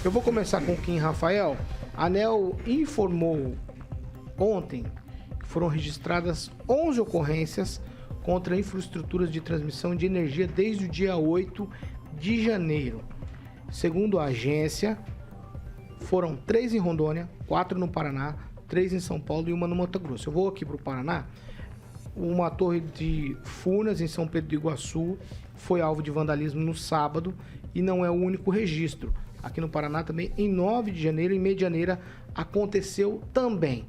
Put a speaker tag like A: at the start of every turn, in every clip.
A: Eu vou começar com o Kim Rafael. A ANEEL informou ontem que foram registradas 11 ocorrências contra infraestruturas de transmissão de energia desde o dia 8 de janeiro. Segundo a agência, foram 3 em Rondônia, 4 no Paraná, 3 em São Paulo e 1 no Mato Grosso. Eu vou aqui para o Paraná. Uma torre de Furnas, em São Pedro do Iguaçu, foi alvo de vandalismo no sábado e não é o único registro. Aqui no Paraná também, em 9 de janeiro, em Medianeira, aconteceu também.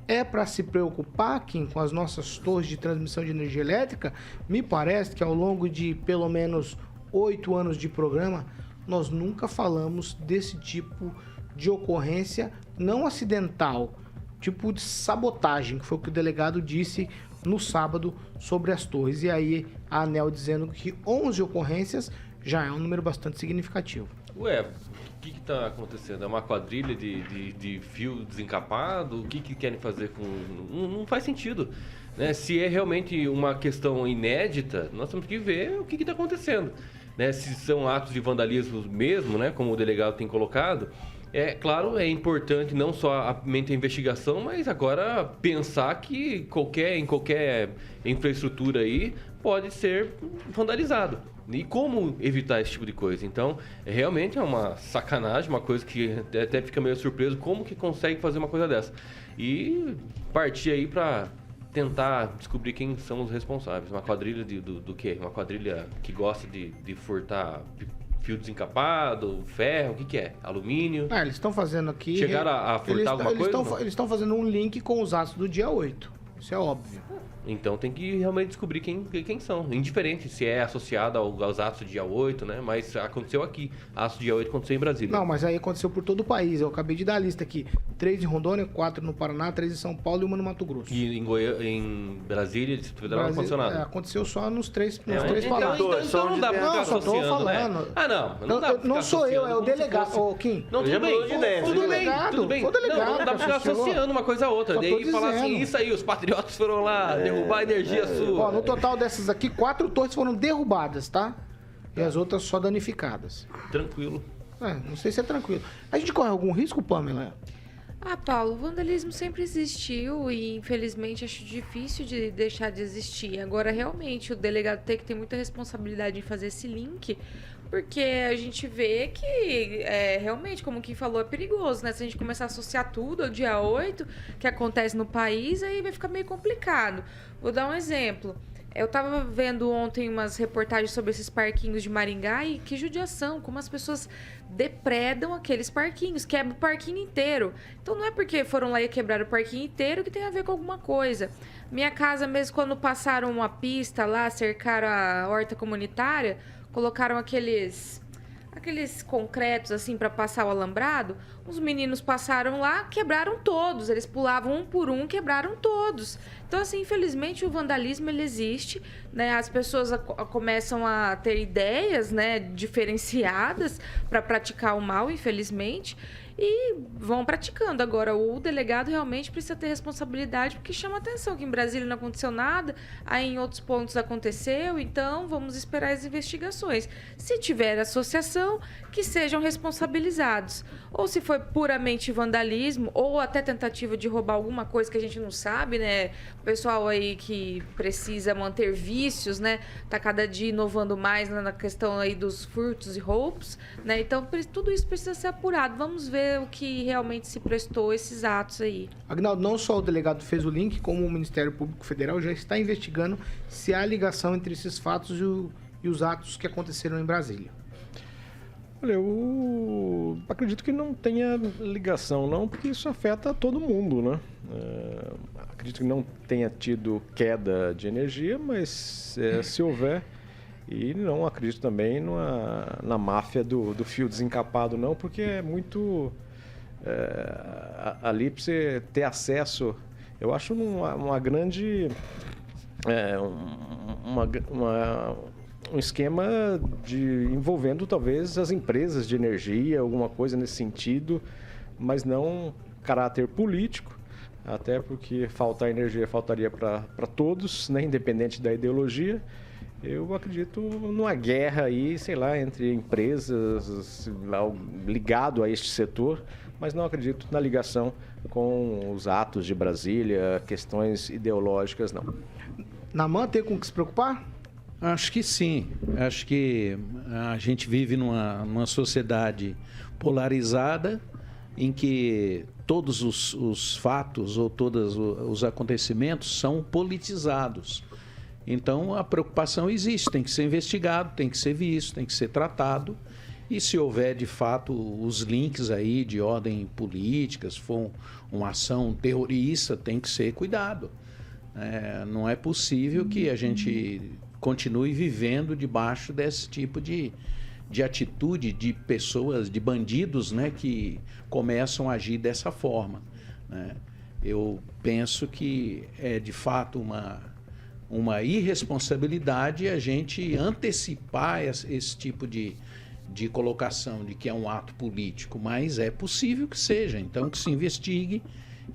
A: É para se preocupar, Kim, com as nossas torres de transmissão de energia elétrica? Me parece que ao longo de pelo menos 8 anos de programa, nós nunca falamos desse tipo de ocorrência não acidental, tipo de sabotagem, que foi o que o delegado disse no sábado sobre as torres. E aí a ANEEL dizendo que 11 ocorrências já é um número bastante significativo.
B: Ué, o que está acontecendo? É uma quadrilha de fio desencapado? O que querem fazer com... Não faz sentido, né? Se é realmente uma questão inédita, nós temos que ver o que está acontecendo, né? Se são atos de vandalismo mesmo, né? Como o delegado tem colocado. É claro, é importante não só a investigação, mas agora pensar que em qualquer infraestrutura aí pode ser vandalizado. E como evitar esse tipo de coisa? Então, realmente é uma sacanagem, uma coisa que até fica meio surpreso como que consegue fazer uma coisa dessa. E partir aí para tentar descobrir quem são os responsáveis. Uma quadrilha do quê? Uma quadrilha que gosta de furtar fio desencapado, ferro, o que é? Alumínio?
A: Eles estão fazendo aqui...
B: Chegaram a furtar alguma coisa?
A: Eles estão fazendo um link com os atos do dia 8. Isso é óbvio.
B: Então tem que realmente descobrir quem são. Indiferente se é associado aos atos do dia 8, né? Mas aconteceu aqui. Atos do dia 8 aconteceu em Brasília.
A: Não, mas aí aconteceu por todo o país. Eu acabei de dar a lista aqui. 3 em Rondônia, 4 no Paraná, 3 em São Paulo e 1 no Mato Grosso.
B: E em Brasília, Distrito Federal, não aconteceu nada?
A: Aconteceu só nos três
B: palácios.
A: Então
B: não dá pra ficar
A: só tô
B: associando,
A: falando.
B: Né? Ah, não dá pra
A: não sou eu, é o delegado. Ô, Kim.
B: Não, tudo bem. Não dá pra ficar associando uma coisa a outra. Daí falar assim, isso aí, os patriotas foram lá derrubar a energia sua.
A: Ó, no total dessas aqui, 4 torres foram derrubadas, tá? E as outras só danificadas.
B: Tranquilo.
A: Não sei se é tranquilo. A gente corre algum risco, Pamela?
C: Paulo, o vandalismo sempre existiu e infelizmente acho difícil de deixar de existir. Agora, realmente, o delegado tem que ter muita responsabilidade em fazer esse link, porque a gente vê que, realmente, como o Kim falou, é perigoso, né? Se a gente começar a associar tudo ao dia 8, que acontece no país, aí vai ficar meio complicado. Vou dar um exemplo. Eu tava vendo ontem umas reportagens sobre esses parquinhos de Maringá e que judiação, como as pessoas depredam aqueles parquinhos, quebram o parquinho inteiro. Então não é porque foram lá e quebraram o parquinho inteiro que tem a ver com alguma coisa. Minha casa mesmo, quando passaram uma pista lá, cercaram a horta comunitária, colocaram aqueles concretos assim para passar o alambrado, os meninos passaram lá, quebraram todos, eles pulavam um por um, quebraram todos. Então assim, infelizmente o vandalismo ele existe, né? As pessoas começam a ter ideias, né, diferenciadas para praticar o mal, infelizmente. E vão praticando. Agora, o delegado realmente precisa ter responsabilidade, porque chama atenção que em Brasília não aconteceu nada, aí em outros pontos aconteceu, então vamos esperar as investigações. Se tiver associação, que sejam responsabilizados. Ou se foi puramente vandalismo, ou até tentativa de roubar alguma coisa que a gente não sabe, né? O pessoal aí que precisa manter vícios, né? Tá cada dia inovando mais na questão aí dos furtos e roubos, né? Então, tudo isso precisa ser apurado. Vamos ver o que realmente se prestou esses atos aí.
A: Agnaldo, não só o delegado fez o link, como o Ministério Público Federal já está investigando se há ligação entre esses fatos e os atos que aconteceram em Brasília.
D: Olha, eu acredito que não tenha ligação, não, porque isso afeta todo mundo, né? Acredito que não tenha tido queda de energia, mas se houver... E não acredito também na máfia do fio desencapado, não, porque é muito... ali para você ter acesso, eu acho uma grande... um esquema envolvendo talvez as empresas de energia, alguma coisa nesse sentido, mas não caráter político, até porque faltar energia faltaria para todos, né, independente da ideologia. Eu acredito numa guerra aí, sei lá, entre empresas ligado a este setor, mas não acredito na ligação com os atos de Brasília, questões ideológicas, não.
A: Naman, tem com o que se preocupar?
E: Acho que sim. Acho que a gente vive numa sociedade polarizada em que todos os fatos ou todos os acontecimentos são politizados. Então, a preocupação existe, tem que ser investigado, tem que ser visto, tem que ser tratado. E se houver, de fato, os links aí de ordem política, se for uma ação terrorista, tem que ser cuidado. Não é possível que a gente continue vivendo debaixo desse tipo de atitude de pessoas, de bandidos, né, que começam a agir dessa forma, né? Eu penso que é, de fato, uma irresponsabilidade a gente antecipar esse tipo de colocação de que é um ato político, mas é possível que seja. Então, que se investigue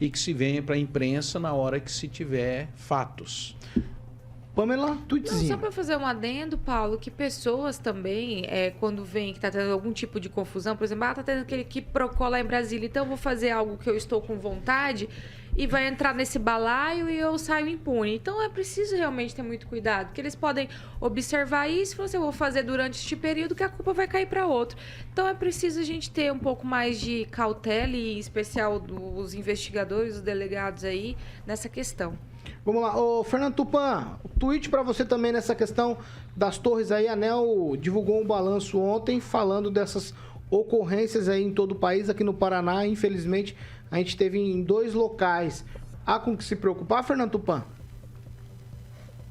E: e que se venha para a imprensa na hora que se tiver fatos.
A: Pamela, tweetzinho.
C: Só para fazer um adendo, Paulo, que pessoas também, quando vem que está tendo algum tipo de confusão, por exemplo, está tendo aquele que procola em Brasília, então eu vou fazer algo que eu estou com vontade e vai entrar nesse balaio e eu saio impune. Então é preciso realmente ter muito cuidado, porque eles podem observar isso e falar assim, eu vou fazer durante este período que a culpa vai cair para outro. Então é preciso a gente ter um pouco mais de cautela e em especial dos investigadores, os delegados aí, nessa questão.
A: Vamos lá, ô Fernando Tupan, tweet para você também nessa questão das torres aí. A ANEEL divulgou um balanço ontem falando dessas ocorrências aí em todo o país. Aqui no Paraná, infelizmente, a gente teve em 2 locais. Há com que se preocupar, Fernando Tupan?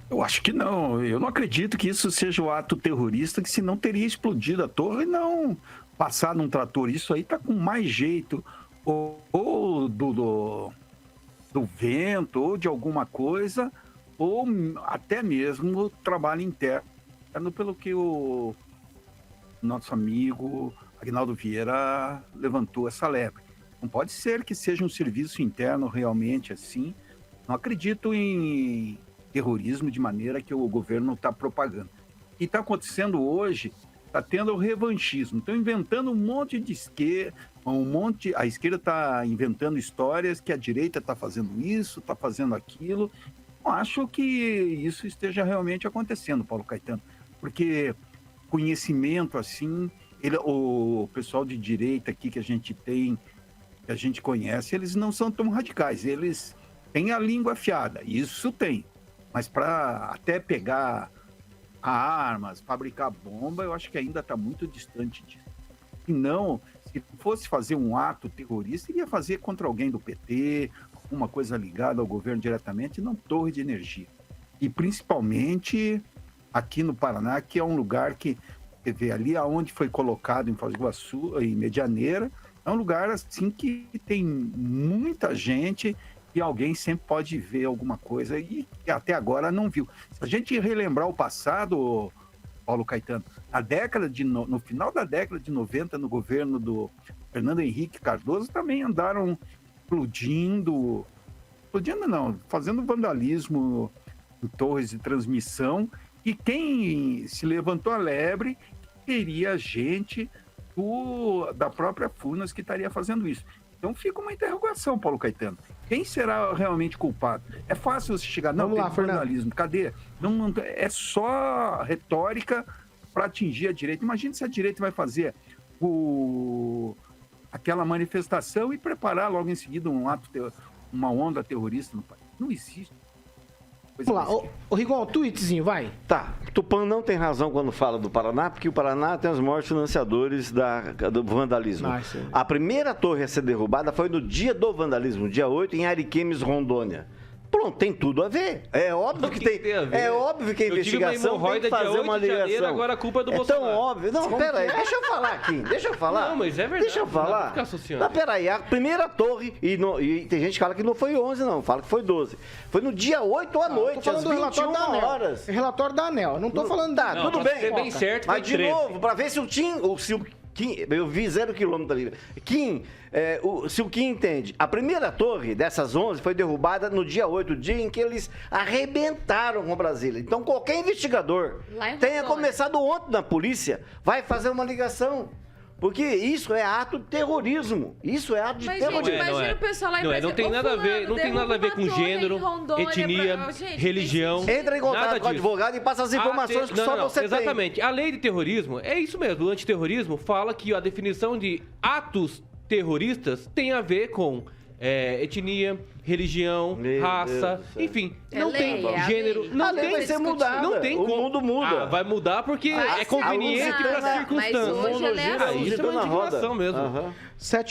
F: Eu acho que não. Eu não acredito que isso seja o ato terrorista, que senão teria explodido a torre e não passar num trator. Isso aí tá com mais jeito ou do vento, ou de alguma coisa, ou até mesmo trabalho interno, pelo que o nosso amigo Aguinaldo Vieira levantou essa lebre. Não pode ser que seja um serviço interno realmente assim. Não acredito em terrorismo de maneira que o governo está propagando. O que está acontecendo hoje, está tendo o revanchismo. Estão inventando um monte de esquerda, a esquerda está inventando histórias que a direita está fazendo isso, está fazendo aquilo. Não acho que isso esteja realmente acontecendo, Paulo Caetano, porque conhecimento assim, o pessoal de direita aqui que a gente tem, que a gente conhece, eles não são tão radicais, eles têm a língua afiada, isso tem, mas para até pegar armas, fabricar bomba, eu acho que ainda está muito distante disso. E não, se fosse fazer um ato terrorista, iria fazer contra alguém do PT, alguma coisa ligada ao governo diretamente, não torre de energia. E principalmente aqui no Paraná, que é um lugar que, você vê ali aonde foi colocado em Foz do Iguaçu, em Medianeira, é um lugar assim que tem muita gente e alguém sempre pode ver alguma coisa e até agora não viu. Se a gente relembrar o passado, Paulo Caetano, no final da década de 90, no governo do Fernando Henrique Cardoso, também andaram fazendo vandalismo em torres de transmissão, e quem se levantou a lebre seria gente da própria Furnas que estaria fazendo isso. Então fica uma interrogação, Paulo Caetano. Quem será realmente culpado? É fácil você chegar, não, tem jornalismo, cadê? Não, é só retórica para atingir a direita. Imagina se a direita vai fazer aquela manifestação e preparar logo em seguida uma onda terrorista no país. Não existe.
A: Vamos lá, ô Rigon, tweetzinho, vai.
G: Tá, Tupan não tem razão quando fala do Paraná, porque o Paraná tem os maiores financiadores do vandalismo. A primeira torre a ser derrubada foi no dia do vandalismo, dia 8, em Ariquemes, Rondônia. Pronto, tem tudo a ver. É óbvio que tem. É óbvio que a investigação tem que fazer uma ligação.
B: Agora a culpa é do
G: Bolsonaro. É tão óbvio. Não, peraí, deixa eu falar aqui. Deixa eu falar.
B: Não, mas é verdade.
G: Deixa eu falar. Não, peraí, a primeira torre, e tem gente que fala que não foi 11, não. Fala que foi 12. Foi no dia 8 à noite, às 21 horas.
A: Relatório da ANEEL. Não tô falando
G: tudo bem.
B: Bem certo,
G: mas, de novo, para ver se Kim, eu vi 0 quilômetro ali. Kim, se o Kim entende, a primeira torre dessas 11 foi derrubada no dia 8, o dia em que eles arrebentaram com Brasília. Então, qualquer investigador tenha começado ontem na polícia, vai fazer uma ligação. Porque isso é ato de terrorismo. Isso é ato de terrorismo.
C: Gente, imagina o pessoal lá e
B: não tem nada a ver, não tem nada a ver com gênero, etnia, religião.
G: Entra em contato com o advogado e passa as informações que só você tem.
B: Exatamente. A lei de terrorismo é isso mesmo. O antiterrorismo fala que a definição de atos terroristas tem a ver com etnia, religião, raça, enfim, não tem gênero, não tem,
G: vai ser mudada.
B: Não tem
G: o mundo muda.
B: Vai mudar porque é conveniente para as circunstâncias.
C: Mas hoje ela é assim.
B: Isso é uma indignação mesmo.
A: 7